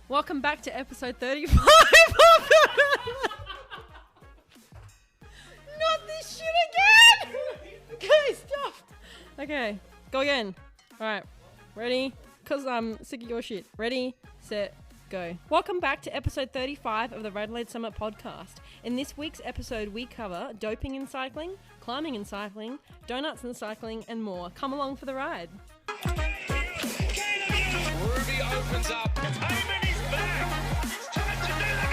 Welcome back to episode 35. Not this shit again! Okay, stop. Okay, go again. Alright, ready? Because I'm sick of your shit. Ready, set, go. Welcome back to episode 35 of the RADELAIDE Summit Podcast. In this week's episode, we cover doping in cycling, climbing in cycling, donuts in cycling, and more. Come along for the ride. Ruby opens up. Heyman is back. It's time to do the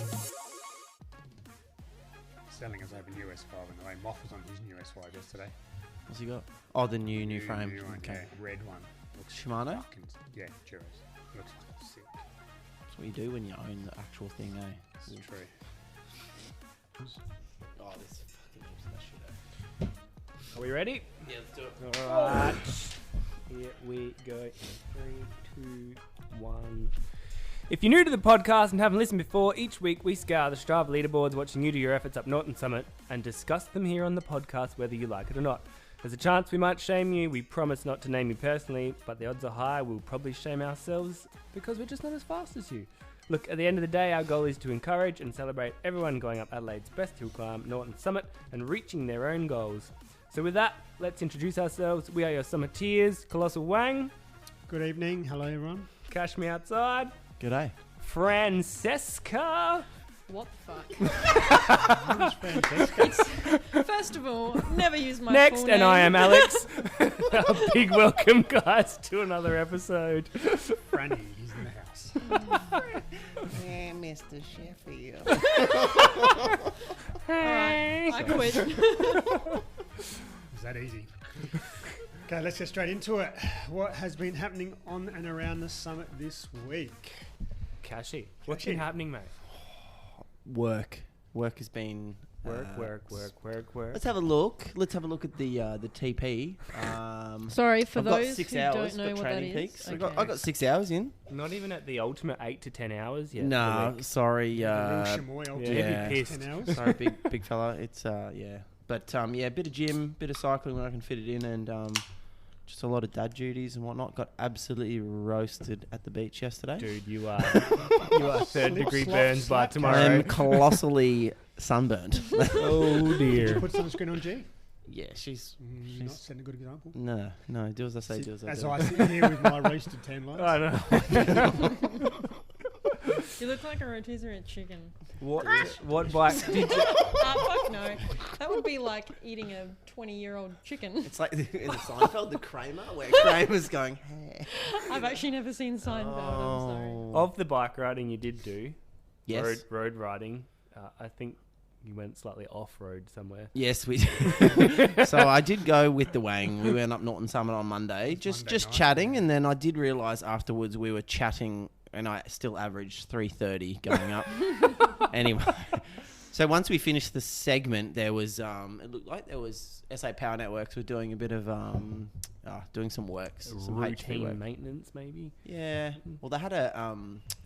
business. Selling us over new S5 and the way Moff was on his new S5 yesterday. What's he got? Oh, the new frame. New one, Okay. yeah, red one. Looks Shimano? fucking, yeah, Juros. Looks sick. That's what you do when you own the actual thing, eh? It's true. Oh, this fucking gives that shit out. Are we ready? Yeah, let's do it. Alright. Here we go. 3, 2, 1. If you're new to the podcast and haven't listened before, each week we scour the Strava leaderboards watching you do your efforts up Norton Summit and discuss them here on the podcast whether you like it or not. There's a chance we might shame you. We promise not to name you personally, but the odds are high we'll probably shame ourselves because we're just not as fast as you. Look, at the end of the day, our goal is to encourage and celebrate everyone going up Adelaide's best hill climb, Norton Summit, and reaching their own goals. So with that, let's introduce ourselves. We are your summiteers, Colossal Wang, Good evening. Hello, everyone. Cash Me Outside, G'day. Francesca. What the fuck? Who's Francesca? First of all, never use my Next, full name. and I am Alex. A big welcome, guys, to another episode. Franny, he's in the house. Yeah, Mr. Sheffield. Hey. I quit. Is that easy? Okay, let's get straight into it. What has been happening on and around the summit this week? Cashy, what's been happening, mate? Work. Work has been... Work. Let's have a look. Let's have a look at the TP. Sorry, for I've got those 6 who hours. don't know got what that training is. peaks. Okay. I got 6 hours in. Not even at the ultimate 8 to 10 hours yet. No, for the sorry. Little Chamois yeah. ultimate Yeah. Be pissed. 10 hours. Sorry, big fella. It's yeah, but yeah, a bit of gym, bit of cycling when I can fit it in, and just a lot of dad duties and whatnot. Got absolutely roasted at the beach yesterday. Dude, you are third degree slop, burns by slap, I tomorrow. am colossally sunburned. Oh Did dear. you put sunscreen on G? Yeah, she's Not setting a good example. no. Do as I say, do as I As do. I sit here with my roasted tan lines. I know. You look like a rotisserie chicken. What bike did you... Fuck no. That would be like eating a 20-year-old chicken. It's like in the Seinfeld, the Kramer, where Kramer's going, hey. I've actually never seen Seinfeld, I'm sorry. Of the bike riding you did do, Yes. road riding, I think you went slightly off-road somewhere. Yes, we did. So I did go with the Wang. We went up Norton Summit on Monday, just Monday night. chatting, and then I did realise afterwards we were chatting, and I still averaged 3:30 going up. Anyway, so once we finished the segment, there was it looked like there was SA Power Networks were doing a bit of doing some works, some HP Routine work. maintenance, maybe? Yeah. Well, they had a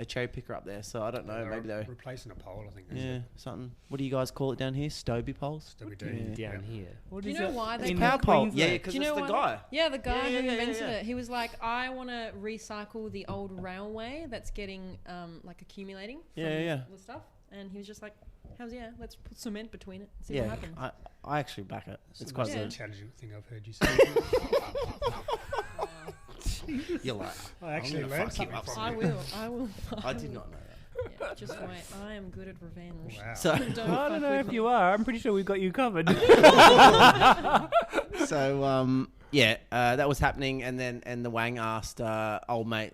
cherry picker up there, so I don't know. Maybe they were. replacing a pole, I think. Yeah, something. What do you guys call it down here? Stoby poles? So we do. Yeah. Down here. What Do you is know it? why they In Power pole. Queensland? Yeah, because Do you it's know the why? guy. Yeah, the guy Yeah, who yeah, invented yeah. it. He was like, I want to recycle the old railway that's getting like accumulating from Yeah. the stuff. And he was just like, how's yeah, let's put cement between it and see Yeah, what happens. I actually back it. It's quite the Yeah. most intelligent thing I've heard you say. You're like, I actually gonna learned fuck you something up. from I you. will. I did not know that. Yeah, just wait. I am good at revenge. Wow. So, Don't I don't fuck know with if me. you are. I'm pretty sure we've got you covered. that was happening, and the Wang asked old mate,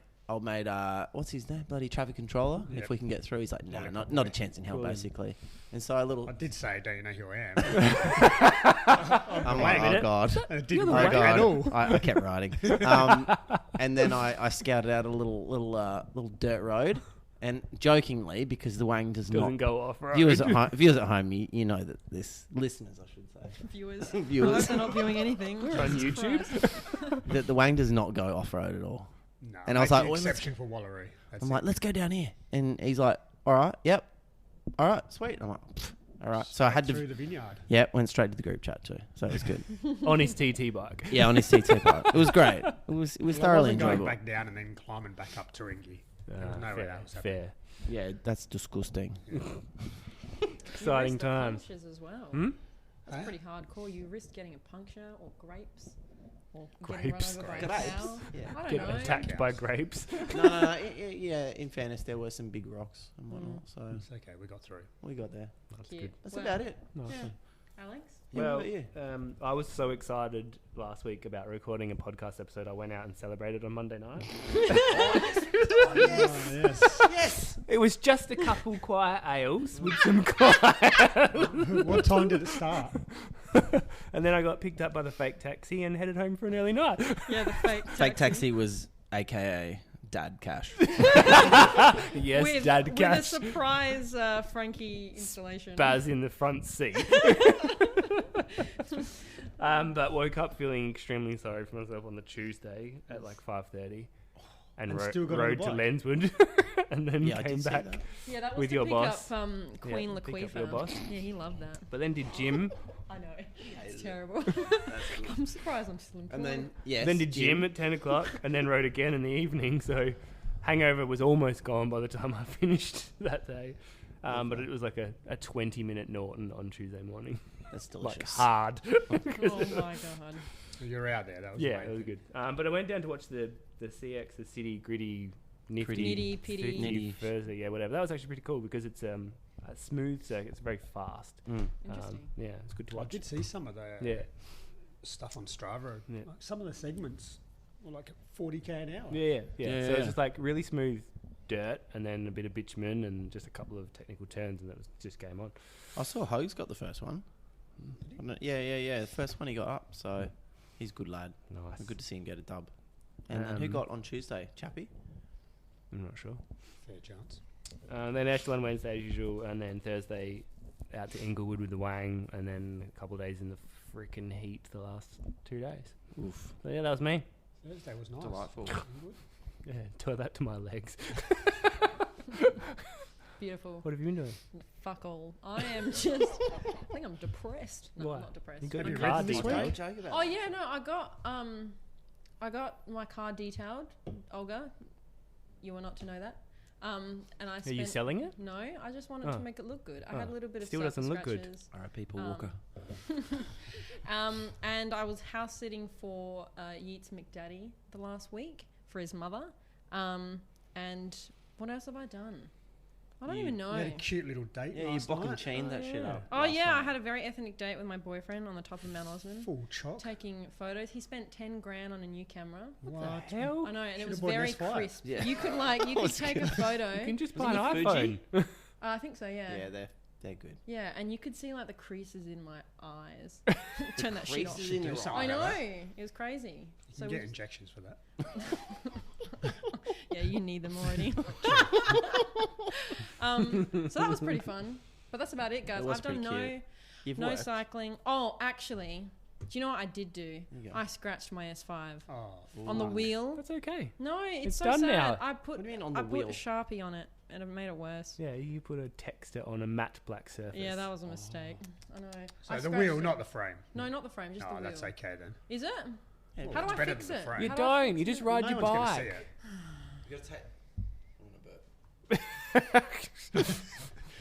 what's his name? Bloody traffic controller. Yep. If we can get through, he's like, no, Lollipop not boy. a chance in hell, Cool. basically. And so I I did say, don't you know who I am? I'm Wait like, a oh minute. god. And it didn't the work Wang. at all. I kept riding. And then I scouted out a little dirt road, and jokingly, because the Wang does Doesn't not. go off road. Viewers at home, you know that listeners, I should say, Viewers. Viewers. I hope they're not viewing anything. On Jesus YouTube? Christ. that the Wang does not go off road at all. No, And I was make like, the well, let's- exception for Wallaroo. That's I'm it. like, let's go down here, and he's like, all right, yep, all right, sweet. I'm like, "Pfft, all right. So I had through to, the vineyard. yeah, went straight to the group chat too, so it was good. On his TT bike. Yeah, on his CT bike, it was great. It was Well, I thoroughly wasn't going enjoyable. back down and then climbing back up Turingi. know where that was fair. Yeah, that's disgusting. Exciting you risk the times. punctures as well. Hmm? That's Huh? pretty hardcore. You risk getting a puncture or grapes. Or Grapes. getting run over by a Grapes. cow. Yeah. I don't Get know. attacked by grapes. No. Yeah, in fairness, there were some big rocks and whatnot, so It's okay, we got through. we got there. That's Cute. good. That's Well, about it. Nice Yeah. one. Alex? Yeah, Well, what about you? I was so excited last week about recording a podcast episode. I went out and celebrated on Monday night. Oh, yes. Yes. It was just a couple quiet ales with some quiet. What time did it start? And then I got picked up by the fake taxi and headed home for an early night. Yeah, the fake Fake taxi was AKA Dad Cash. Yes, with, Dad with Cash. a surprise Frankie installation. Baz in the front seat. But woke up feeling extremely sorry for myself on the Tuesday at like 5:30. And still got on rode the to bike. Lenswood. And then Yeah, I came did see back. that. Yeah, that was with to your pick boss. up Queen Yeah, pick up Laquifa. your boss. Yeah, he loved that. But then did gym. I know. It's terrible. I'm surprised I'm still employed. And then, yes. Then did gym at 10 o'clock. And then rode again in the evening. So hangover was almost gone by the time I finished that day. But it was like a 20-minute Norton on Tuesday morning. That's Like delicious. hard. Oh my god. You're out there. That was Yeah, the main it was thing. good. But I went down to watch the CX, the City Gritty Nifty Nitty, pitty. Nitty. Thursday. Yeah, whatever. That was actually pretty cool because it's a smooth circuit. It's very fast. Interesting. Yeah, it's good to I watch. did see some of the Yeah, stuff on Strava. Yeah. Like some of the segments were like 40k an hour. yeah. So Yeah. it's just like really smooth dirt and then a bit of bitumen and just a couple of technical turns and that was just game on. I saw Hogs got the first one. Yeah. The first one he got up, so he's a good lad. Nice. Good to see him get a dub. And who got on Tuesday? Chappie? I'm not sure. Fair chance. Then Ashton on Wednesday as usual, and then Thursday out to Inglewood with the Wang, and then a couple of days in the freaking heat the last 2 days. Oof. So yeah, that was me. Thursday was nice. Delightful. Yeah, tore that to my legs. Beautiful. What have you been doing? Fuck all. I am just. I think I'm depressed. No, Why? I'm not depressed. You got Have your you read car them this detailed. week? Joke about Oh yeah, no, I got my car detailed. Olga, you were not to know that. And I Are spent. you selling it? No, I just wanted to Oh. make it look good. I Oh. had a little bit of Still surface doesn't look good. scratches. R.I.P. Paul Walker. And I was house sitting for Yeats McDaddy the last week for his mother. And what else have I done? I don't even know. You had a cute little date. Yeah, you last bock and night. chained that shit up. Oh last yeah, night. I had a very ethnic date with my boyfriend on the top of Mount Osmond, Full chock. taking photos. He spent 10 grand on a new camera. What? Hell, I know, and it Should've was bought an very S5. crisp. Yeah. You could was take a photo. you can just Was buy it an the iPhone. Fuji? I think so, yeah. Yeah, they're good. Yeah, and you could see like the creases in my eyes. Turn that shit off. Creases in your Do eye. I know. that. It was crazy. You So can we get injections for that. yeah, you need them already. So that was pretty fun. But that's about it, guys. It was I've done pretty cute. You've no worked. cycling. Oh, actually, do you know what I did do? you go. I scratched my S5 Oh, on the fuck. wheel. That's okay. No, it's It's so done sad. now. I put What do you mean on I the put wheel? a Sharpie on it, and it made it worse. Yeah, you put a texter on a matte black surface. Yeah, that was a mistake. I know. So I the wheel, scratched not it. the frame. No, not the frame, just the Oh, wheel. that's okay then. Is it? Yeah, How it's do I better fix than the it? frame. You How do I don't. fix You just it? ride no your one's gonna bike. see it. You gotta take.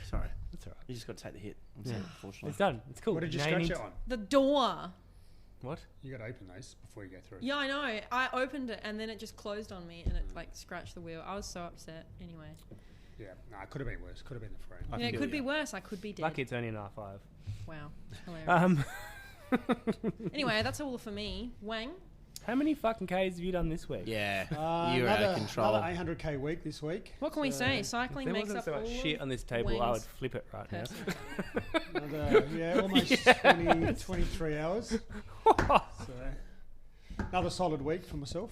Sorry, That's alright. you just got to take the hit. Yeah. Unfortunately. It's done. It's cool. What did you Now scratch need it to- on? The door. What? You got to open those before you go through. Yeah, I know. I opened it and then it just closed on me and it like scratched the wheel. I was so upset. Anyway, Yeah, no, it could have been worse. Could have been the frame. I yeah, it feel could be you. worse. I could be dead. Lucky it's only an R5. Wow, hilarious. Anyway, that's all for me. Wang. How many fucking Ks have you done this week? Yeah, you're out of control. Another 800k week this week. What can we So, say? If Cycling there makes wasn't up so all much shit on this table, I would Wang's flip it right now. person. Another, almost 20, 23 hours. So, another solid week for myself.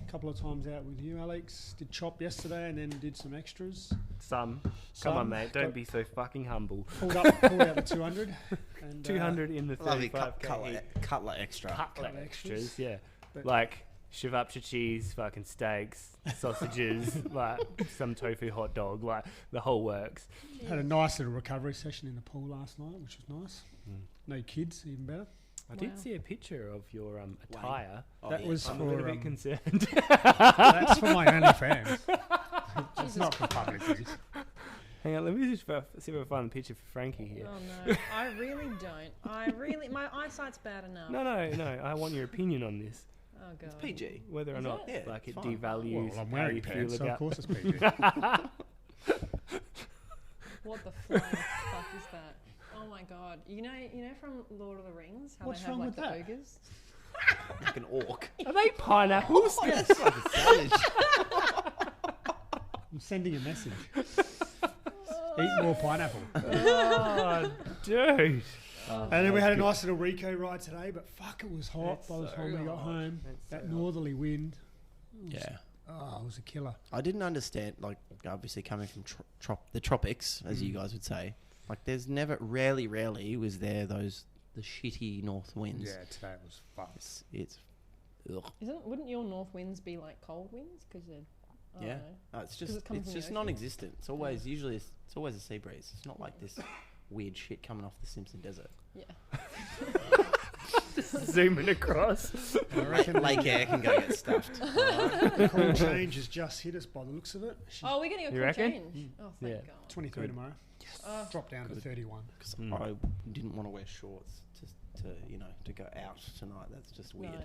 A couple of times out with you, Alex. Did chop yesterday and then did some extras. Come Some. on, mate. Don't Got- be so fucking humble. Pulled out the 200. And, 200 in the Lovely 35k. cutlet extra. Cutlet Cutlet extras, extras. yeah. But- Like sriracha cheese, fucking steaks, sausages, like some tofu hot dog, like the whole works. Had a nice little recovery session in the pool last night, which was nice. No kids, even better. I Wow. did see a picture of your attire. Oh, That yeah. was I'm for a little bit concerned. that's for my OnlyFans. It's not for publicity. Hang on, let me just see if I can find a picture for Frankie here. Oh no, I really don't. My eyesight's bad enough. No, I want your opinion on this. Oh god. It's PG. Whether or Is not it? Yeah, like it it's fine. devalues Well, I'm how wearing you pants, feel so of about. course it's PG. What the flying fuck is that? Oh my god. You know from Lord of the Rings how What's they have wrong like with the that? ogres? Like an orc. Are they pineapples? Yes, like a savage. I'm sending a message. Eat more pineapple. Oh, dude. And then we had a nice little Rico ride today, but fuck, it was hot It's by the so time we got hot. home. It's That so hot. northerly wind. Yeah. Oh, it was a killer. I didn't understand, like, obviously coming from the tropics, as you guys would say, like, there's rarely was there the shitty north winds. Yeah, today it was fucked. It's ugh. Wouldn't your north winds be like cold winds? Because they're I don't Yeah. know. It's 'Cause just it's coming from the ocean. non-existent. It's always it's always a sea breeze. It's not like this weird shit coming off the Simpson Desert. Yeah. Zooming across. I reckon Lake air can go get stuffed. the cool change has just hit us by the looks of it. Oh, we're getting a You cool reckon? change. Oh, thank Yeah. God. 23 Good. tomorrow. Oh, Drop down to 31. Because Mm. I didn't want to wear shorts to go out tonight. That's just no. weird.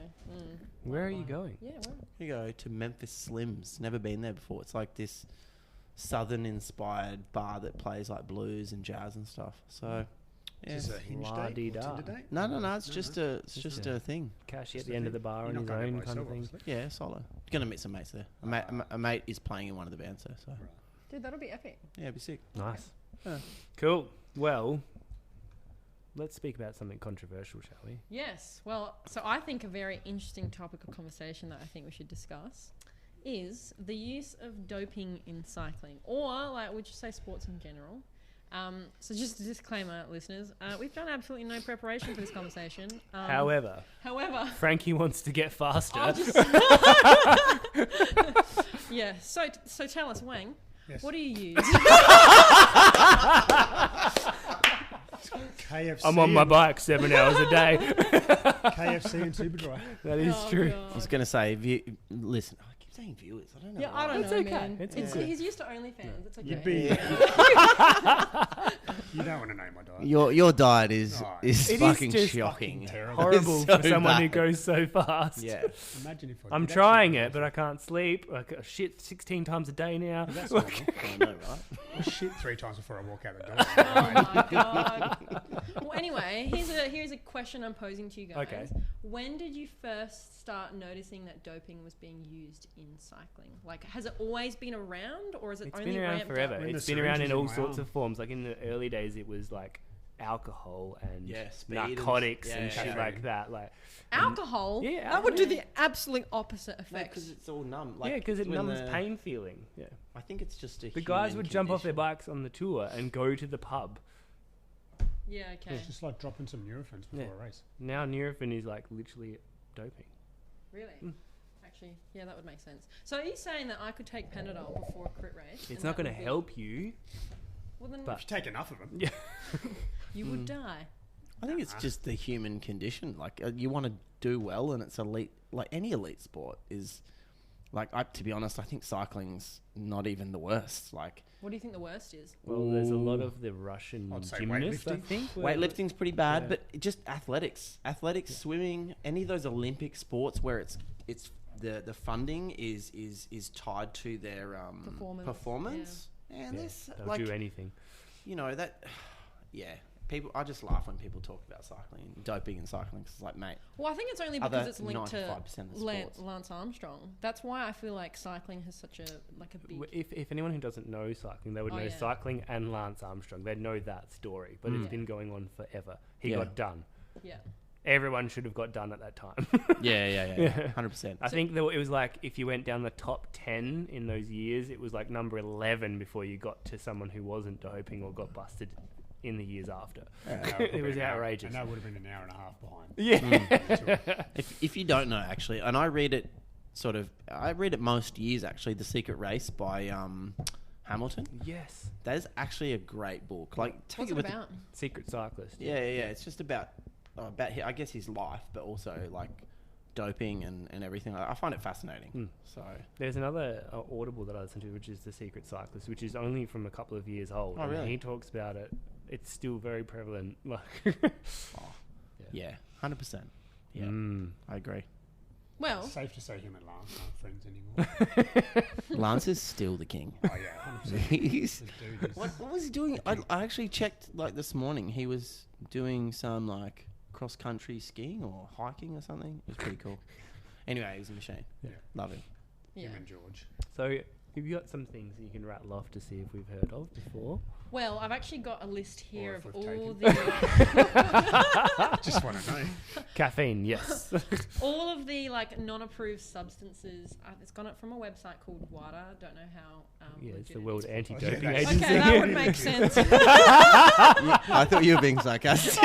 Where are you going? Yeah, well, You go to Memphis Slims. Never been there before. It's like this southern-inspired bar that plays like blues and jazz and stuff. So, yeah. Is this a hinge date? Or La-dee-da. Tinder date? No. It's just a Just a thing. Cashier at Just the a end of the thing. bar You're on not his going own by kind of yourself, thing. obviously. Yeah, solo. Gonna meet some mates there. A mate is playing in one of the bands there. So dude, that'll be epic. yeah, it'd be sick. Nice. Yeah. Cool. Well, let's speak about something controversial, shall we? Yes. Well, so I think a very interesting topic of conversation that I think we should discuss is the use of doping in cycling, or like would you say sports in general. So just a disclaimer, listeners, we've done absolutely no preparation for this conversation. However, Frankie wants to get faster. I'll just yeah. So tell us, Wang, Yes. what do you use? KFC. I'm on my bike 7 hours a day. KFC and Superdry. That is Oh, true. God. I was gonna say, listen. I keep saying viewers. I don't know. Yeah, why. I don't It's know, okay. man. It's okay. He's used to OnlyFans. It's okay. You'd be. You don't want to know my diet. Your diet is No. It is fucking just shocking. terrible. Horrible It's so for someone who bad. goes so fast. Yeah. Imagine if I I'm did trying actually- it, but I can't sleep. Like shit 16 times a day now. That's normal. I know, right? I shit 3 times before I walk out the door. Oh my god. Well, anyway, here's a question I'm posing to you guys. Okay. When did you first start noticing that doping was being used in cycling? Like, has it always been around, or is it It's only been around ramped forever. up? When It's the been around syringe in was all in my sorts arm. of forms. Like in the early days, it was like alcohol and Yeah, speed and- narcotics yeah, and yeah, shit yeah. like that. Like Alcohol? Yeah, That would do alcohol. the absolute opposite effect. because it's all numb. yeah, because it when numbs pain feeling. Yeah, I think it's just a. the guys human would jump off their condition. bikes on the tour and go to the pub. Yeah, okay. It's just like dropping some Nurofen before Yeah. a race. Now Nurofen is like literally doping. Really? Mm. Actually, yeah, that would make sense. So are you saying that I could take Panadol before a crit race? It's and not that going to would be- help you. Well, then but- If you take enough of them. Yeah, you would die. I think it's just the human condition. Like you want to do well, and it's elite. Like any elite sport is. Like to be honest, I think cycling's not even the worst. Like What do you think the worst is? well, there's a lot of the Russian I'd say gymnasts, I weightlifting. think. where- weightlifting's pretty bad, Yeah. but just athletics, swimming, any of those Olympic sports where it's the funding is tied to their performance. And Yeah, this they'll like do anything. you know that yeah. People, I just laugh when people talk about cycling, doping and cycling. 'Cause it's like, mate, Well, I think it's only Other because it's linked to 95% of the sports. Lance Armstrong. That's why I feel like cycling has such a big. If anyone who doesn't know cycling, they would Oh, know yeah. cycling and Lance Armstrong. They'd know that story, but it's been going on forever. He Yeah. got done. Yeah. Everyone should have got done at that time. yeah, 100%. I think that it was like if you went down the top 10 in those years, it was like number 11 before you got to someone who wasn't doping or got busted in the years after. It was outrageous. And that would have been an hour and a half behind. Yeah. If you don't know, actually, and I read it most years, actually, The Secret Race by Hamilton. Yes. That is actually a great book. Like, take What's it it with about? Secret cyclist. yeah. It's just about I guess his life, but also like doping and everything. I find it fascinating. So There's another Audible that I listen to, which is The Secret Cyclist, which is only from a couple of years old. Oh, and really? he talks about it. It's still very prevalent. Like, yeah, 100%. Yeah, I agree. Well, Safe to say him and Lance aren't friends anymore. Lance is still the king. Oh yeah, 100%. He's- This dude is- what was he doing? I actually checked like this morning. He was doing some like cross country skiing or hiking or something. It was pretty cool. Anyway, he was a machine. Yeah. Love him. yeah. Him and George. so, have you got some things you can rattle off to see if we've heard of before? Well, I've actually got a list here Or of if all we've the Just want to know. Caffeine, yes. all of the like non-approved substances. It's gone up from a website called WADA. Don't know how. Yeah, it's legit the it World is. Anti-Doping yeah, Agency. Okay, that would make sense. I thought you were being sarcastic.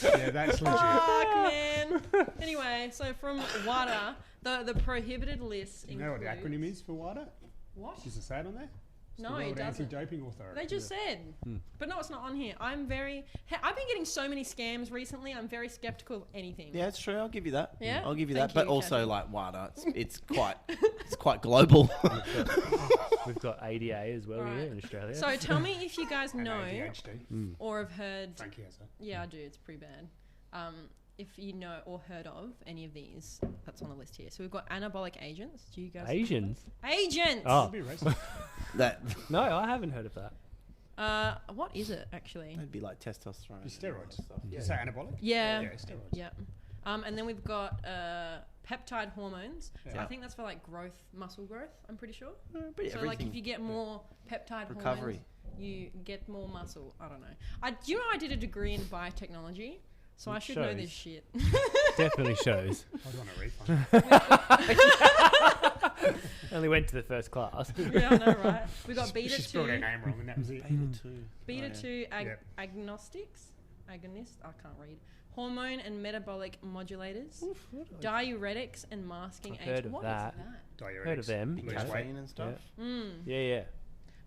Yeah, that's legit. Fuck, man. Anyway, so from WADA, the prohibited list You know what the includes- acronym is for WADA? What? Does it say it on there? It's No, the it World doesn't. Anti-Doping Authority. They just said, but no, it's not on here. I've been getting so many scams recently. I'm very skeptical of anything. Yeah, it's true. I'll give you that. Yeah? I'll give you Thank that. But you, also, Kathy. like WADA, it's quite global. We've got ADA as well Right. here in Australia. So tell me if you guys And know ADHD. or have heard. Frankie has it. Yeah, I do. It's pretty bad. If you know or heard of any of these, that's on the list here. So we've got anabolic agents. Do you guys? Asians? Agents. Oh. Be racist. that No, I haven't heard of that. What is it actually? would be like testosterone. Be steroids. and all that stuff. Did you say anabolic? Yeah. Yeah, steroids. Yeah. And then we've got peptide hormones. So Yeah. I think that's for like growth, muscle growth. I'm pretty sure. But So like if you get more peptide Recovery. hormones, you get more muscle. I don't know. Do you know I did a degree in biotechnology, so I It should know shows. this shit. Definitely shows. I want a refund. Only went to the first class. Yeah, I know, right? We got beta She spelled her 2, name wrong and that was it. beta 2 Yep. agnostics, agonist. I can't read. Hormone and metabolic modulators, diuretics and masking I've agents. heard of What is that. Diuretics. Heard of them. Lose weight. Caffeine and stuff. Yeah.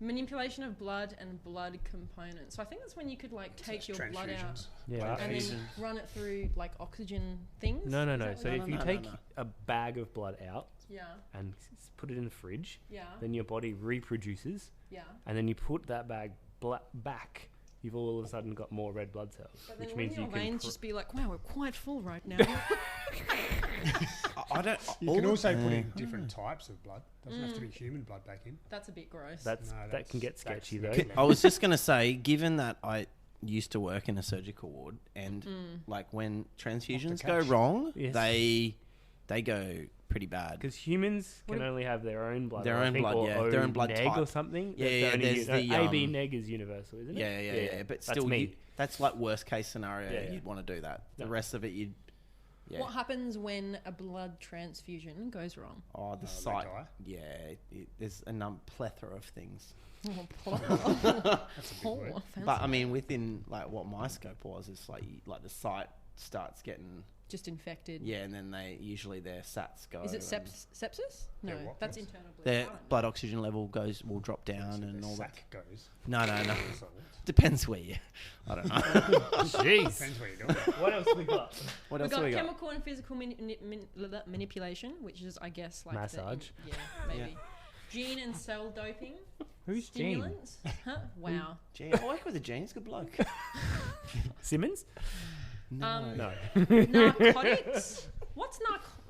Manipulation of blood and blood components. So I think that's when you could like take your blood out Transfusions. Yeah. and then Transfusions. run it through like oxygen things. No. Is that So what if it you is? take a bag of blood out Yeah, and put it in the fridge, yeah, then your body reproduces, yeah. and then you put that bag back, you've all of a sudden got more red blood cells, But which then means when you your can. veins just be like, wow, we're quite full right now. I don't. You can also put in different types of blood. Doesn't have to be human blood back in. That's a bit gross. No, that can get that's sketchy though. next I was just gonna say, given that I used to work in a surgical ward, and like when transfusions go cash. wrong, Yes. they go pretty bad. Because humans can What- only have their own blood. Their I own think, blood, or yeah. Their own O blood neg type. or something. Yeah, That's yeah, only there's the, AB um, neg is universal, isn't it? Yeah. But That's still, me. that's like worst case scenario. Yeah. You'd want to do that. The No. rest of it, you'd. Yeah. What happens when a blood transfusion goes wrong? Oh, the They site. die. Yeah, there's a plethora of things. That's a big word. But I mean, within like what my scope was, it's like the site starts getting Just infected. and then their SATs go. Is it and sepsis? No, Their what that's goes? internal bleeding. Their I don't know. blood oxygen level will drop down So and their all that. sack goes. No. So Depends where you. I don't know. Jeez. depends where you're doing it. What else we got? What We've else got have we got? chemical and physical manipulation, which is, I guess, like Massage. Yeah, maybe. Gene and cell doping. Who's Gene? Stimulants. Huh? Wow. Gene. I work with a Gene. He's a good bloke. Simmons? Um, No. Narcotics. What's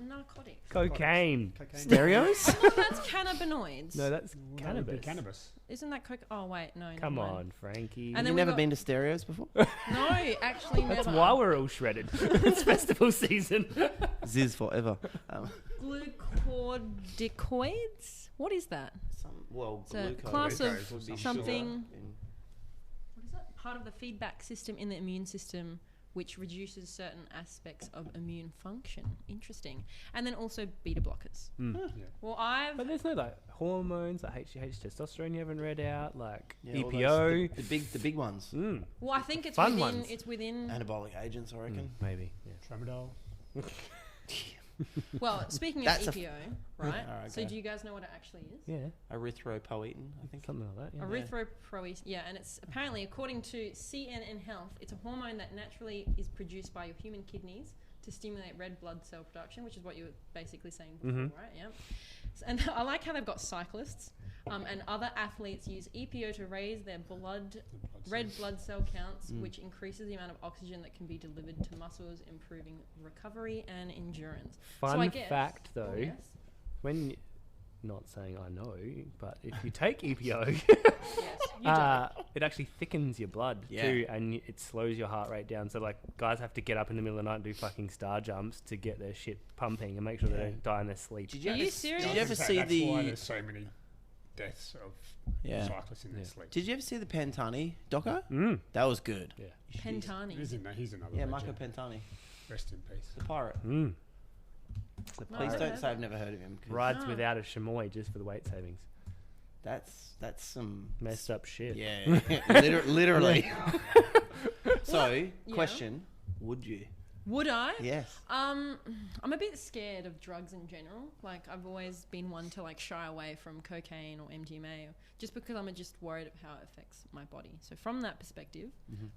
narcotics? Cocaine. Cocaine. Stereos? I thought that's cannabinoids. No, that's That would be cannabis. cannabis. Isn't that coke? Oh wait, no. never Come mind. on, Frankie. And Have then you we never got- been to Stereos before? No, actually never. That's why we're all shredded. It's festival season. Ziz forever. Glucocorticoids. What is that? It's a glucose class of Glucose would be something. in- What is that? Part of the feedback system in the immune system, which reduces certain aspects of immune function. Interesting. And then also beta blockers. Well, But there's no like hormones, like HGH, testosterone you haven't read out, like Yeah, all EPO. those- the big ones. Well, I think it's Fun within. ones. It's within. Anabolic agents, I reckon. Maybe. Yeah. Tramadol. Well, speaking of That's a EPO, right? Alright, So go. do you guys know what it actually is? Yeah, Erythropoietin, I think. something like that. Yeah. Erythropoietin, yeah, and it's apparently, according to CNN Health, it's a hormone that naturally is produced by your human kidneys to stimulate red blood cell production, which is what you were basically saying before, right? Yeah. And I like how they've got cyclists and other athletes use EPO to raise their red blood cell counts, which increases the amount of oxygen that can be delivered to muscles, improving recovery and endurance. So I Fun guess, fact, though, yes. when not saying I know, but if you take EPO, Yes, you do. it actually thickens your blood Yeah. too, and it slows your heart rate down. So like guys have to get up in the middle of the night and do fucking star jumps to get their shit pumping and make sure they don't die in their sleep. Did you Are ever, you serious? Did you ever That's see why the? there's so many deaths of Yeah. cyclists in their sleep. Did you ever see the Pantani doco? Mm. That was good. Yeah. Pentani. He's another Yeah, legend. Marco Pantani, Rest in peace. the pirate. Mm. No, Please I don't heard say that. I've never heard of him. 'Cause Rides No. without a chamois just for the weight savings. That's some Messed up shit. Yeah, literally. So, Yeah. question: would you? Would I? Yes. I'm a bit scared of drugs in general. Like, I've always been one to like shy away from cocaine or MDMA, just because I'm just worried of how it affects my body. So from that perspective,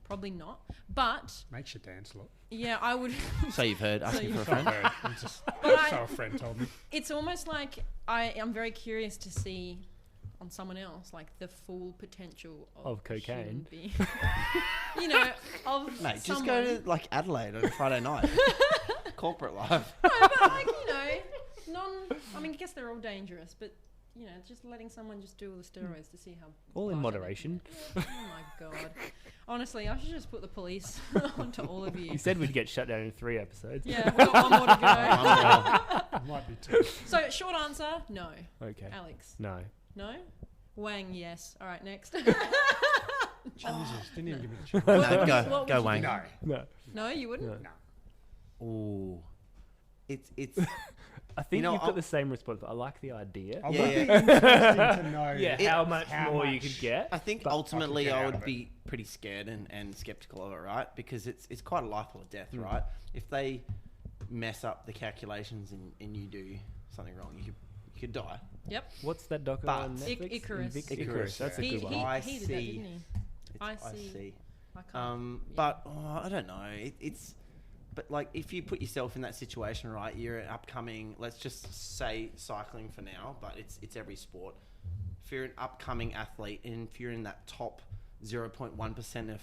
probably not. But Makes you dance a lot. yeah, I would. So you've heard. Asking you've for a friend. I'm just But so a friend told me. It's almost like I'm very curious to see on someone else like the full potential of Of cocaine. human being. You know, of Mate, just someone. go to like Adelaide on a Friday night. Corporate life. No, but like, I mean, I guess they're all dangerous, but you know, just letting someone just do all the steroids to see how All in far they moderation. can get. Oh my god! Honestly, I should just put the police onto all of you. You said we'd get shut down in 3 episodes. Yeah, we've got one more to go. It might be two. So, short answer, no. Okay. Alex, No. no. Wang, yes. All right, next. Jesus, didn't even give me the chance. No, go, What go, would you Wayne. No, No. No, you wouldn't. No. Ooh, it's. I think know, you've got I'll- the same response, but I like the idea. I Yeah, would yeah. be interesting to know. Yeah, how much more you much- could get. I think But ultimately get I out would of it. be pretty scared and skeptical of it, right? Because it's quite a life or death, right? If they mess up the calculations and you do something wrong, you could die. Yep. What's that doco But- on Netflix? Icarus. Icarus. That's a He, good he, one. I he did that, see. didn't he? I see. I can't. Yeah. But I don't know. But like if you put yourself in that situation, right? You're an upcoming. Let's just say cycling for now, but it's every sport. If you're an upcoming athlete, and if you're in that top 0.1%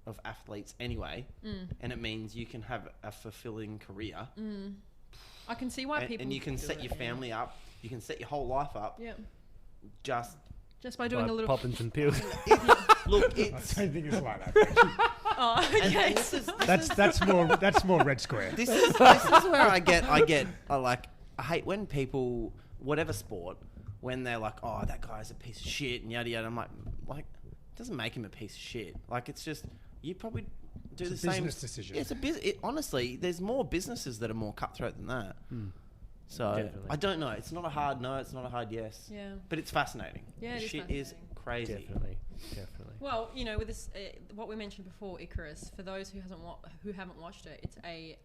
of athletes anyway, and it means you can have a fulfilling career, I can see why people. and you can do set it, your yeah. family up, you can set your whole life up. Yeah. Just Just by doing By a little. popping some pills. look, I it's don't think it's like that. Oh, and okay. this is That's more red square. this is where I hate when people, whatever sport, when they're like, oh, that guy's a piece of shit and yada yada. I'm like, it doesn't make him a piece of shit. Like, it's just, you probably do It's the a same. business decision. Yeah, it's a business. Honestly, there's more businesses that are more cutthroat than that. So Definitely. I don't know. It's not a hard no. It's not a hard yes. Yeah. But it's fascinating. Yeah, it The is shit is fascinating. crazy. Definitely. Well, you know, with this, what we mentioned before, Icarus. For those who haven't watched it, it's a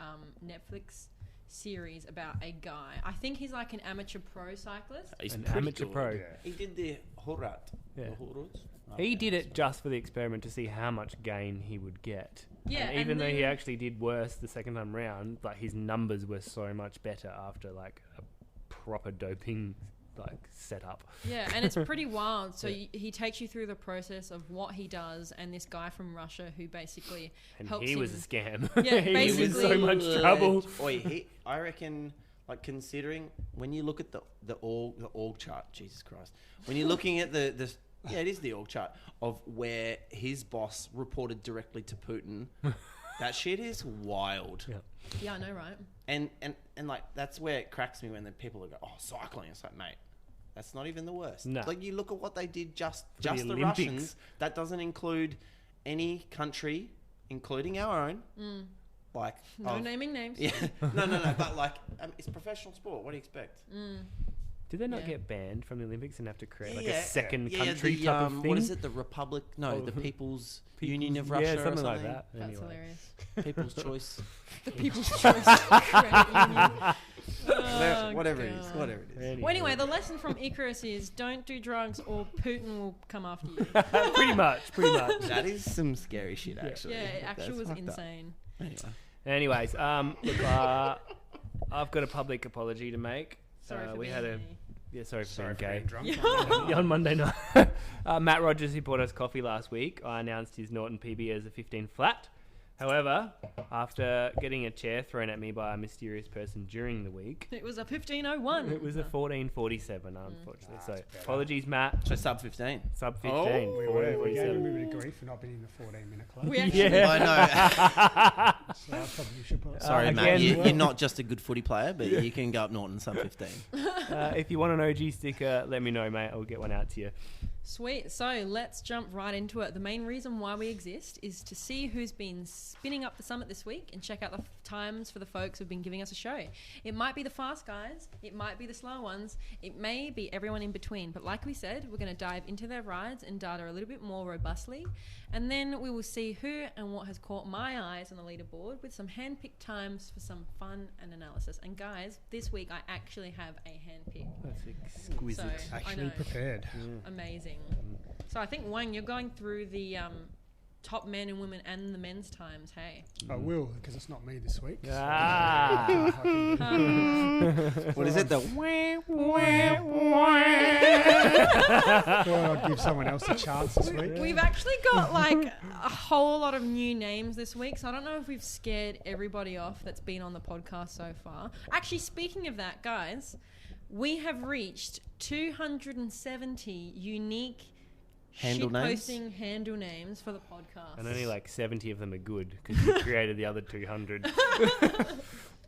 Netflix series about a guy. I think he's like an amateur pro cyclist. He's An pretty amateur good. pro. Yeah. He did the Hurat. Yeah. The Huruts? Oh, He okay. did it just for the experiment to see how much gain he would get. Yeah, And and even though he then- actually did worse the second time round, like his numbers were so much better after like a proper doping like setup. Yeah, and it's pretty wild. So Yeah. he takes you through the process of what he does, and this guy from Russia who basically And helps he him. was a scam. Yeah, he was in so basically- much trouble. Oi, I reckon, like, considering when you look at the org chart, Jesus Christ, when you're looking at the yeah, it is the org chart of where his boss reported directly to Putin. That shit is wild. Yeah. Yeah, I know, right? And like that's where it cracks me when the people are go, oh, cycling. It's like, mate, that's not even the worst. No. Like, you look at what they did just the the Olympics. Russians. That doesn't include any country, including our own. Like, No of- naming names. yeah, no. But like, it's professional sport. What do you expect? Did they not Yeah. get banned from the Olympics and have to create like Yeah. a second Yeah, country the, type of thing? what is it? The Republic? No, Oh, the People's Union of Russia. Yeah, or something like something. that. That's Anyway. hilarious. People's Choice. The People's Choice Credit Union. Oh, whatever it is. God. Whatever it is. Well, anyway, the lesson from Icarus is don't do drugs or Putin will come after you. pretty much. That is some scary shit, actually. Yeah, it actually That's was fucked up. insane. Anyway. Anyways, look, I've got a public apology to make. Sorry for we being had a gay. sorry for Sorry being for gay. being drunk. On Monday night, Matt Rogers, who bought us coffee last week, I announced his Norton PB as a 15 flat. However, after getting a chair thrown at me by a mysterious person during the week, It was a 15:01. it was a 14:47, unfortunately. So apologies, Matt. So sub 15. Sub 15. Oh. We gave him 14:47. a bit of grief for not being in the 14-minute club. We actually Yeah. I know. So I probably should put Sorry, Matt. again- You're not just a good footy player, but you can go up Norton sub 15. If you want an OG sticker, let me know, mate. I'll get one out to you. Sweet. So let's jump right into it. The main reason why we exist is to see who's been spinning up the summit this week and check out the times for the folks who've been giving us a show. It might be the fast guys, it might be the slow ones, it may be everyone in between. But like we said, we're going to dive into their rides and data a little bit more robustly. And then we will see who and what has caught my eyes on the leaderboard with some hand-picked times for some fun and analysis. And guys, this week I actually have a hand-pick. That's exquisite. So, I Actually know. prepared. Amazing. So I think, Wang, you're going through the top men and women and the men's times, hey? I will, because it's not me this week. so Ah. I can What is it? The thought I'd give someone else a chance this week. We've actually got like a whole lot of new names this week, so I don't know if we've scared everybody off that's been on the podcast so far. Actually, speaking of that, guys, we have reached 270 unique Handle names? shitposting handle names for the podcast. And only like 70 of them are good because you created the other 200.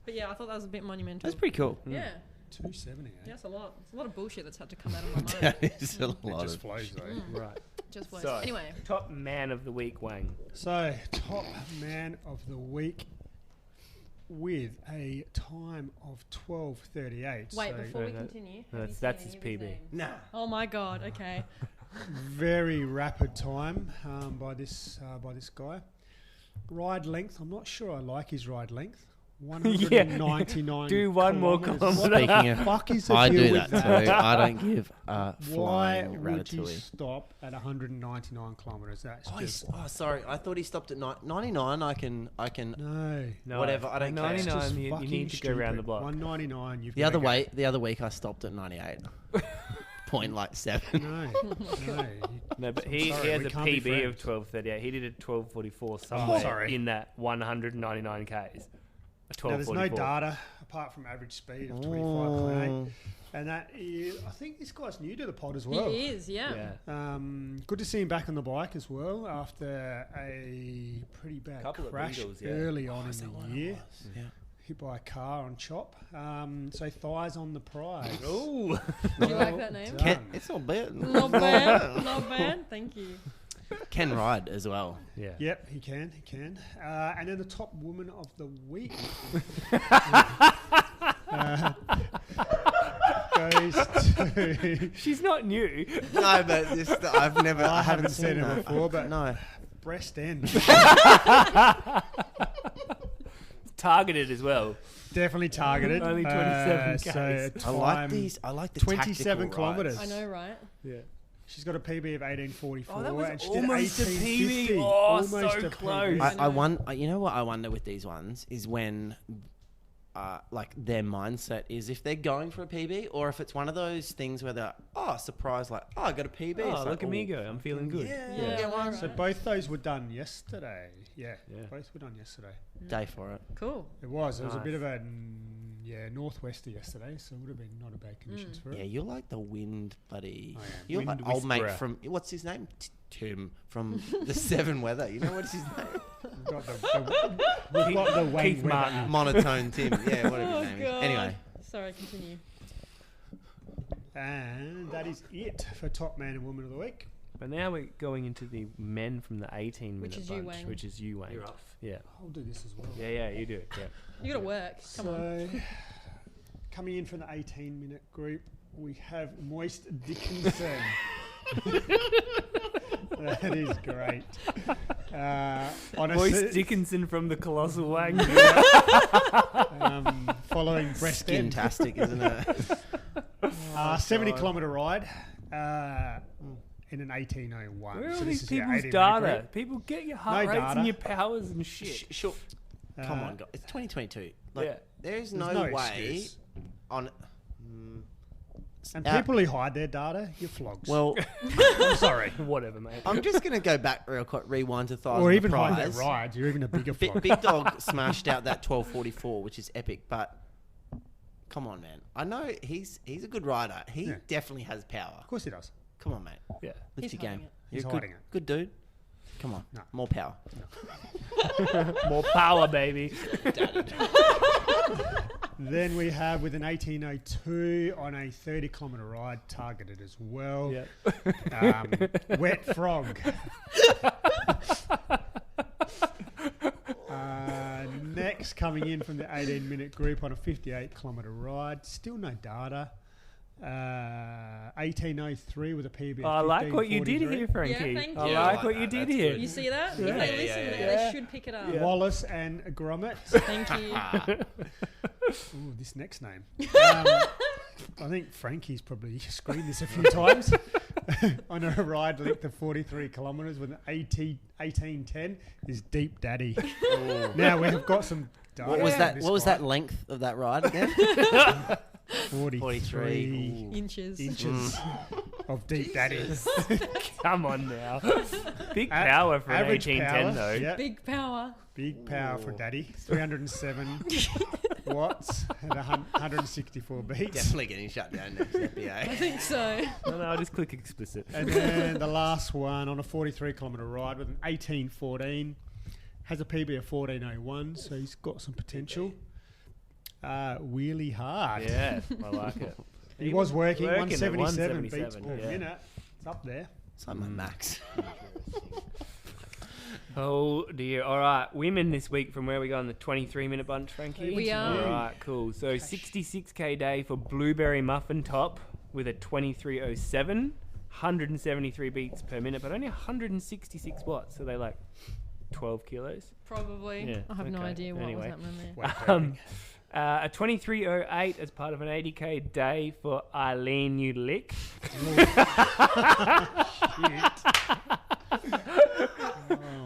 But yeah, I thought that was a bit monumental. That's pretty cool. Yeah. 270, eh? Yeah, that's a lot. It's a lot of bullshit that's had to come out of my mind. That is a It lot just of... flows, though. Right. Just was. So, Anyway, top man of the week, Wang. So, top man of the week with a time of 12:38. wait, so before we No, no, continue. no, have you that's seen his any of PB. names? Nah. Oh my god, okay. very rapid time by this guy. Ride length. I'm not sure I like his ride length. 199. Do one more kilometres. kilometre. Speaking of... Fuck is the I deal do with that too. I don't give a Why flying would you ratatouille. stop at 199 kilometres? That's just Sorry. I thought he stopped at 99. I can... no. No, Whatever, I don't care. 99, Just you fucking need to go around the stupid. block. 199. You've The gotta other go. the other week I stopped at 98. Point like 7. No, no. No, but he sorry, has we a can't be PB of friends. 12:38. He did a 12:44 somewhere sorry. in that 199 Ks. A Now, there's no 12:44. data apart from average speed of 25.8, Oh. and that is, I think this guy's new to the pod as well. He is, yeah. Yeah. Good to see him back on the bike as well after a pretty bad Couple of crash Beagles, yeah. early on in the year. Yeah. Hit by a car on chop. So thighs on the prize. Ooh. Do you like that name? Done. It's not bad. Not bad. Not bad. Thank you. Can ride as well. Yeah. Yep, he can. And then the top woman of the week goes to... She's not new. No, but this I haven't seen her that. before, but no. breast end. Targeted as well. Definitely targeted. Only 27 So Ks. I like time- these. I like the 27 tactical kilometres. rides. I know, right? Yeah. She's got a PB of 18:44. Oh, that was and she almost a did PB. 18:50. Oh, Almost so a PB. close. You know what I wonder with these ones is when, like their mindset is if they're going for a PB or if it's one of those things where they're surprised, like I got a PB. Oh, It's like, look at me go. I'm feeling good. Yeah. right, So right. both those were done yesterday. Yeah, Yeah. both were done yesterday. Day for it. Cool. It was a Nice. bit of a northwester yesterday, so it would have been not a bad conditions for Yeah, it. you're like the wind buddy. I am. You're Wind like old mate whisperer. from what's his name? Tim from the Seven Weather. You know what's his name? We've got we've got the Wayne Keith Weather Martin. app. Monotone Tim. Yeah, whatever Oh, his name God. is. Anyway, Sorry, continue. And that is it for top man and woman of the week. But now we're going into the men from the 18-minute Which is bunch, you, Wayne. which is you, Wayne. You're off. Yeah. I'll do this as well. Yeah, you do it. Yeah. You gotta work. Come on. So, coming in from the 18-minute group, we have Moist Dickinson. That is great. On a Moist Dickinson from the Colossal Wang. following Breast End. Skin-tastic, isn't it? 70-kilometre ride in an 1801. Where are So all this these is your people's 18-minute data? group. People get your heart No rates data. and your powers and shit. Sure. Come on, guys. It's 2022. Like, Yeah. there's There's no no way excuse. on. And people who hide their data, you're flogs. Well, I'm sorry. Whatever, mate. I'm just going to go back real quick, rewind to Thousand Or even hide Prize. their rides. You're even a bigger flog. Big Dog smashed out that 12:44, which is epic. But come on, man. I know he's a good rider. He Yeah. definitely has power. Of course he does. Come on, mate. Yeah. Lift He's your game. hiding it. He's You're hiding it. good dude. Come on. No. More power. More power, baby. Then we have with an 1802 on a 30-kilometre ride, targeted as well. Yeah. Wet Frog. Next, coming in from the 18-minute group on a 58-kilometre ride, still no data. 1803 with a PB. I like what you did here, Frankie. Yeah, thank I you. like I what like you that. did That's here. good. You see that? Yeah. If they Yeah, listen, yeah, they yeah. should pick it up. Yeah. Wallace and Gromit. Thank you. Ooh, this next name. I think Frankie's probably screened this a few times. On a ride length of 43 kilometres with an 1810 is Deep Daddy. Now we have got some data. What was on that? this What was guy. that length of that ride again? 43 43. Inches. inches of Deep Daddy. Come on now. Big power for an Average 1810, power, though. yeah, Big power. big power for Daddy. 307 watts and 164 beats. Definitely getting shut down next I FBA. think so. No, I'll just click explicit. And then the last one on a 43-kilometre ride with an 1814 has a PB of 1401, so he's got some potential. Wheelie hard. Yeah, I like it. He was working at 177 beats 177, per yeah. minute. It's up there. It's like my max. Oh dear. All right, women this week from where we go on the 23-minute bunch, Frankie. We are. All right, cool. So 66k day for Blueberry Muffin Top with a 2307, 173 beats per minute, but only 166 watts. So they like 12 kilos. Probably. Yeah, I have no okay. idea what Anyway. was happening there. Weight training. A 2308 as part of an 80k day for Eileen Ulick.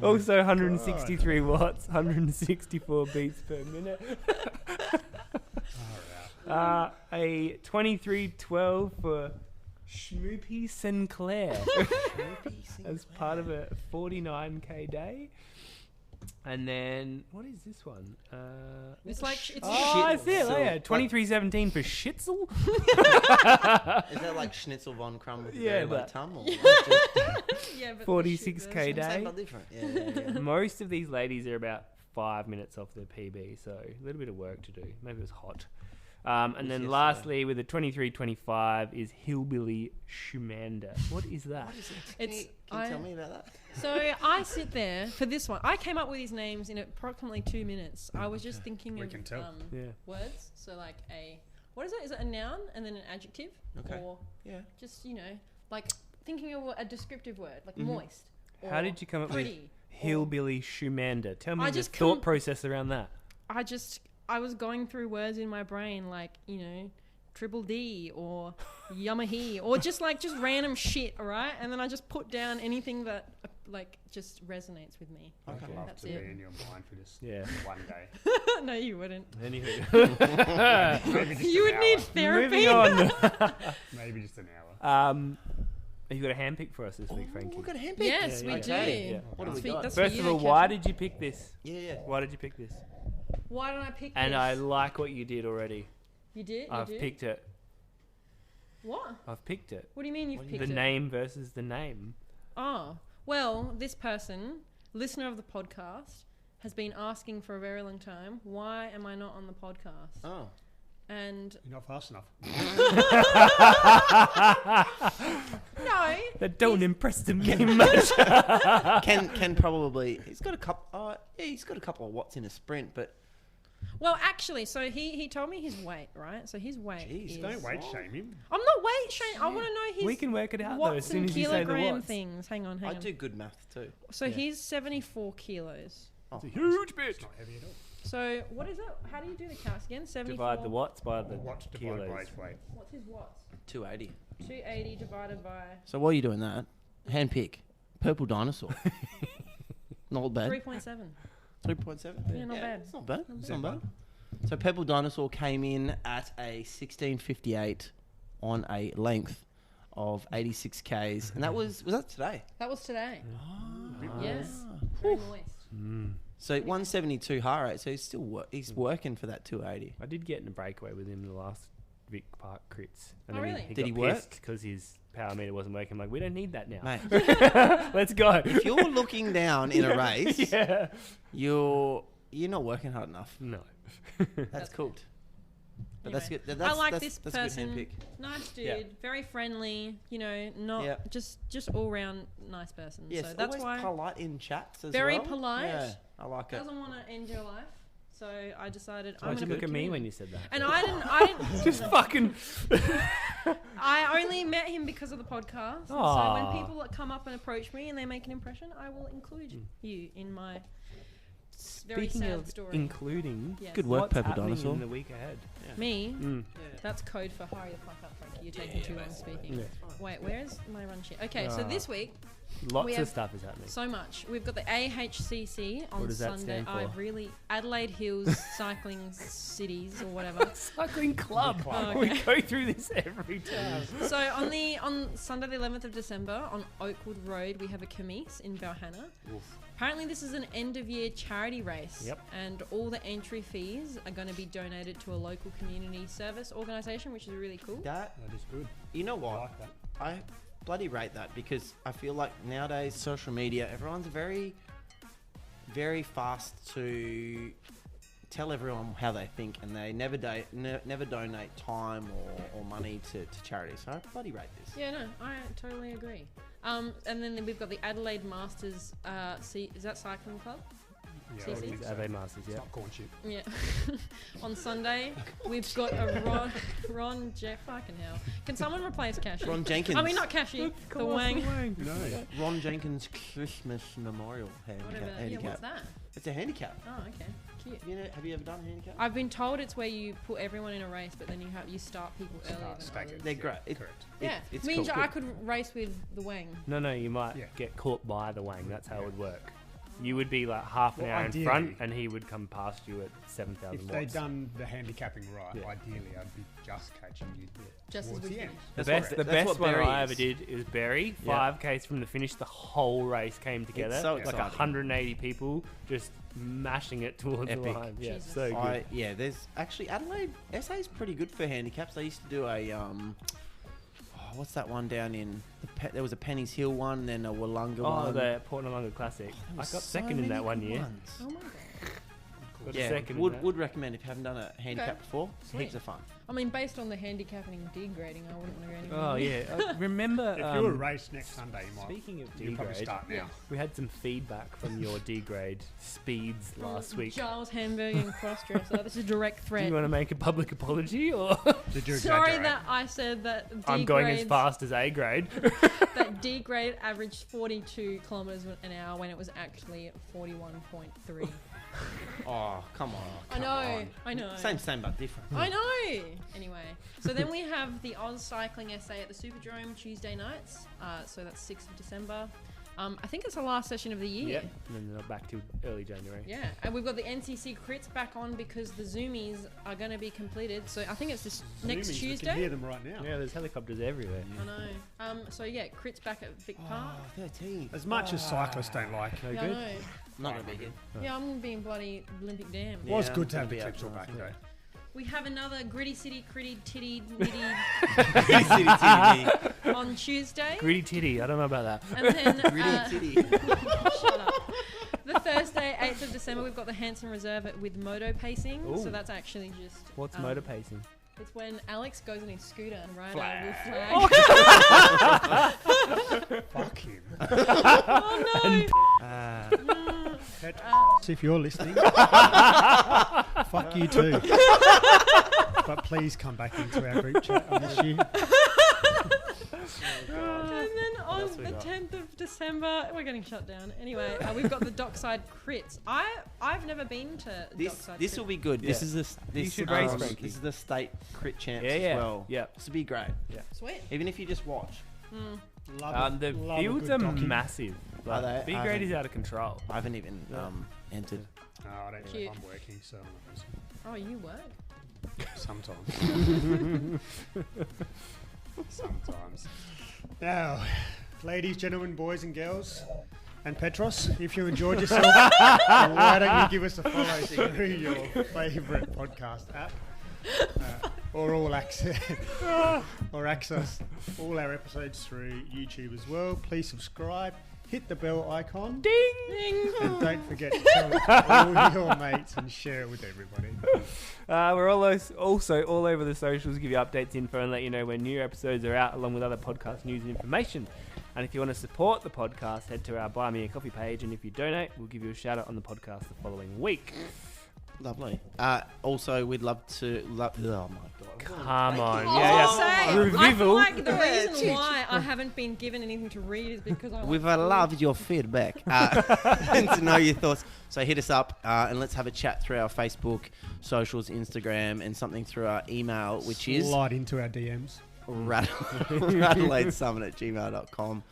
Also 163 watts, 164 beats per minute. A 2312 for Schmoopy Sinclair as part of a 49k day. And then, what is this one? It's like it's Oh, I shit. see it. So, Oh, yeah, like- 2317 for Schnitzel. Is that like Schnitzel von Crumb with a Yeah, very low but- tum? Or like just Yeah, but 46k the shit day. same but different? Yeah. Most of these ladies are about 5 minutes off their PB, so a little bit of work to do. Maybe it was hot. And then yesterday. lastly, with the 2325 is Hillbilly Shumanda. What is that? Can It's- you tell me about that? So I sit there for this one. I came up with these names in approximately 2 minutes. I was just thinking We of can tell. Yeah. words. So like what is it? Is it a noun and then an adjective? Okay. Or Yeah. just, like thinking of a descriptive word, like moist. How or did you come up with pretty, Hillbilly Shumanda? Tell me I the just thought come- process around that. I was going through words in my brain like, Triple D or Yamahi or just random shit, all right? And then I just put down anything that just resonates with me. I'd Okay. love That's to it. be in your mind for just Yeah. one day. No, you wouldn't. Anywho. Maybe just You an would need hour. therapy. Moving on. Maybe just an hour. Have you got a hand pick for us this week, Frankie? We've got a handpick. Yes, Yeah, we yeah. do. Okay, yeah. What have we That's for- got? that's First for of you, all, why Kevin. did you pick this? Yeah. Why did you pick this? Why don't I pick And this? I like what you did already. You did? You I've did? picked it. What? I've picked it. What do you mean you've picked The it? name versus the name. Oh, well, this person, listener of the podcast, has been asking for a very long time, why am I not on the podcast? Oh. And You're not fast enough. no, That don't impress them very much. Ken probably he's got a couple. He's got a couple of watts in a sprint, but Well, actually, so he told me his weight, right? So his weight Jeez, is... Don't weight shame him. I'm not weight shaming. I want to know his We can work it out though watts as soon and as you say the kilogram watts. things. Hang on. I do good math too. So he's 74 kilos. Oh, Huge bitch. It's not heavy at all. So what is it? How do you do the counts again? 74. Divide the watts by the Watts divided kilos. by his weight. What's his watts? 280. 280 divided by So while you're doing that, hand pick, purple dinosaur. Not bad. 3.7. 3.7. Yeah, not bad. It's not bad. Not It's bad. not bad. So purple dinosaur came in at a 16:58 on a length of 86 k's, and that was that today? That was today. Oh. Yes. Very moist. So 172 heart rate. So he's still he's working for that 280. I did get in a breakaway with him the last Vic Park crits. And Oh, then really? Did he got work? pissed because his power meter wasn't working. I'm like, we don't need that now. Mate, Let's go. if you're looking down in a race, Yeah. you're not working hard enough. No. That's cooked. But Anyway, that's good. I like this that's a good person. hand pick. Nice dude. Yeah. Very friendly. You know, not Yeah. just all round nice person. Yes, so that's always why polite in chats as Very well. polite. Yeah, I like it. doesn't want to end your life. So I decided I'm Why'd you gonna look be at me committed. when you said that? And I didn't. Just fucking. I only met him because of the podcast. And so Aw. when people come up and approach me and they make an impression, I will include you in my very Speaking sad of story. including, Yes. Good work, what's Purple happening Dinosaur. in the week ahead? Me. Mm. That's code for hurry the fuck up, Frankie. You're taking too long speaking. Yeah. Wait, where is my run sheet? Okay, so Ah. this week, Lots We of have stuff is happening. so much. We've got the AHCC on What does that Sunday. stand for? Adelaide Hills Cycling Cities or whatever. Cycling club. Oh, We okay. go through this every time. So on Sunday the 11th of December on Oakwood Road, we have a kermesse in Balhanna. Apparently this is an end of year charity race. Yep. And all the entry fees are going to be donated to a local community service organisation, which is really cool. That That is good. you know I what? like that. I bloody rate that because I feel like nowadays social media, everyone's very, very fast to tell everyone how they think, and they never donate time or money to charity. So I bloody rate this. Yeah, no, I totally agree. And then we've got the Adelaide Masters. Is that cycling club? Yeah, CC? I think so. Ave Masters, It's yeah. not corn chip. Yeah. On Sunday, we've got a Ron Jeff. Fucking hell. Can someone replace Cashy? Ron Jenkins. I mean, not Cashy. The Wang. No. Ron Jenkins Christmas Memorial Whatever. Yeah, handicap. what's that? It's a handicap. Oh, okay. Cute. Have you ever done a handicap? I've been told it's where you put everyone in a race, but then you start people earlier than Staggered. others. They're great. Correct. Yeah, It's means cool. I could race with the Wang. No, you might Yeah. get caught by the Wang. That's how it would work. You would be like half an Well, hour in ideally- front, and he would come past you at 7,000 If watts. they'd done the handicapping right, Yeah. ideally I'd be just catching you Just as towards we the end. finish. The That's best, what- the that's best what one Barry I is. ever did is Barry. Yeah. 5Ks from the finish, the whole race came together. so like exciting. 180 people just mashing it towards Epic. the line. Yeah, Jesus. so good. There's actually Adelaide SA is pretty good for handicaps. They used to do a what's that one down in there was a Penny's Hill one, then a Wollonga Oh, one. the Port Nalunga Classic. There I was got so second in many that one good year. ones. Oh my god. Got a Yeah, second in would that. would recommend if you haven't done a handicap before. Sweet. Heaps of fun. I mean, based on the handicapping and degrading, I wouldn't want to go anywhere. Oh yeah, remember? If you were a race next Sunday, you might. Speaking of You probably degrade, start now. we had some feedback from your degrade speeds last week. Giles Hamburg and crossdresser. This is a direct Do threat. you want to make a public apology, or Did you Sorry exaggerate? that I said that I'm going as D-grades- fast as A grade? that D grade averaged 42 kilometers an hour when it was actually 41.3. Oh, come on. I come know, on. I know. Same but different. I know. Anyway, so then we have the Oz Cycling SA at the Superdrome Tuesday nights. So that's 6th of December. I think it's the last session of the year. Yep. And then they're not back till early January. Yeah, and we've got the NCC crits back on because the Zoomies are going to be completed. So I think it's this next Zoomies, we Tuesday. can hear them right now. Yeah, there's helicopters everywhere. I know. So yeah, crits back at Vic Park. Oh, 13. As much as cyclists don't like. No Yeah, I good. know. Not gonna be here. Yeah, I'm being bloody Olympic damn. It was Yeah, good to I'm have the gonna be clips all out back tonight, though. We have another Gritty City, Gritty Titty, Nitty City TV. on Tuesday. Gritty titty. I don't know about that. And then Gritty Titty. shut up. The Thursday, 8th of December, we've got the Hanson Reserve with moto pacing. Ooh. So that's actually just What's motor pacing? It's when Alex goes on his scooter and rides Flag. with flag. Fuck him. Oh no! If you're listening, fuck Fuck you too. But please come back into our group chat. I miss you. And then on else we the got? 10th of December, we're getting shut down. Anyway, we've got the Dockside Crits. I've never been to Dockside This will be good. Yeah. This is this should race, this Frankie. is the state crit champs Yeah, as yeah. well. Yeah. This will be great. Sweet. Even if you just watch. The fields are massive. Are Like, they? B I grade haven't- is out of control. I haven't even entered. No, I don't know Cute. if I'm working, so I'm not listening. Oh, you work? Sometimes. Sometimes. Now, ladies, gentlemen, boys and girls, and Petros, if you enjoyed yourself, why don't you give us a follow through your favourite podcast app? Or all access, or access all our episodes through YouTube as well. Please subscribe, hit the bell icon, Ding! and don't forget to tell all your mates and share it with everybody. We're also all over the socials, give you updates, info, and let you know when new episodes are out, along with other podcast news and information. And if you want to support the podcast, head to our Buy Me a Coffee page, and if you donate, we'll give you a shout out on the podcast the following week. Lovely. Also, we'd love to. Oh my god. Come on, I yeah. was gonna say, I feel Revival. like the reason why I haven't been given anything to read is because I We've want food. loved your feedback and to know your thoughts. So hit us up and let's have a chat through our Facebook, socials, Instagram, and something through our email, which is Slide into our DMs. Radelaide Summit at gmail.com.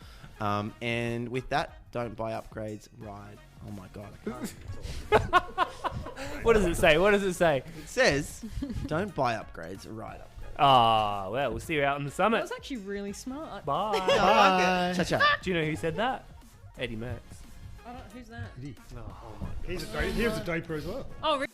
And with that, don't buy upgrades, ride. Oh my god, I can't talk. What does it say? What does it say? It says, don't buy upgrades, ride upgrades. Ah, well, we'll see you out on the That summit. was actually really smart. Bye. I like it. Cha-cha. Do you know who said that? Eddie Merckx. I don't, who's that? He was a doper as well. Oh, really?